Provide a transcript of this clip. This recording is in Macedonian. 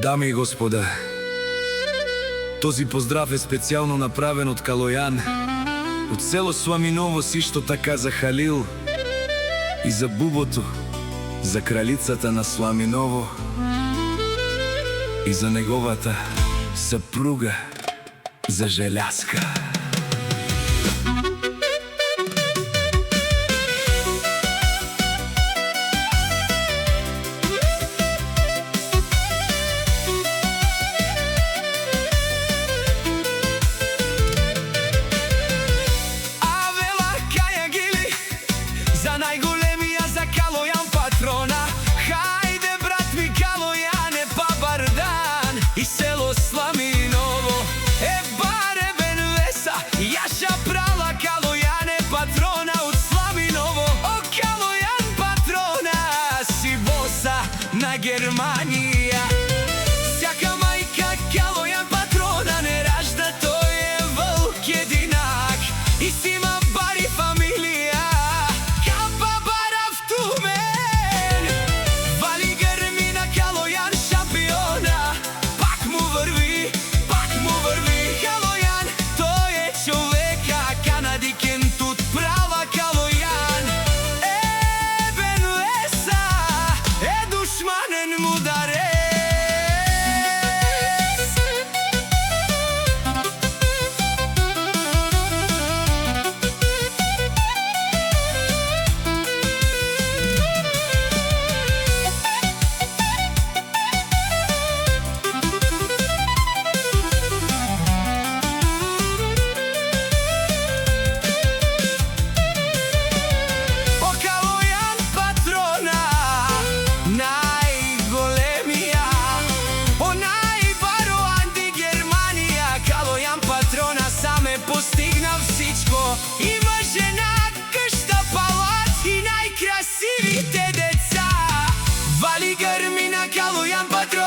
Дами и господа, този поздрав е специјално направен од Калојан, од село Сламиново, сишто така за Халил и за бубото, за кралицата на Сламиново и за неговата съпруга, за Желязка. За најголемија, за Калојан патрона. Хајде брат ми Калојане, па бардан и село Сламиново. Баре бен веса, јаша прала Калојане патрона од Сламиново. О Калојан патрона, си боса на Германија. Сјака мајка Калојан патрона не ражда, тој е вълк единак и си има бари фамилија. Постигна всичко, има жена, къща, палац и най-красивите деца. Вали гърми на Калојан патрон.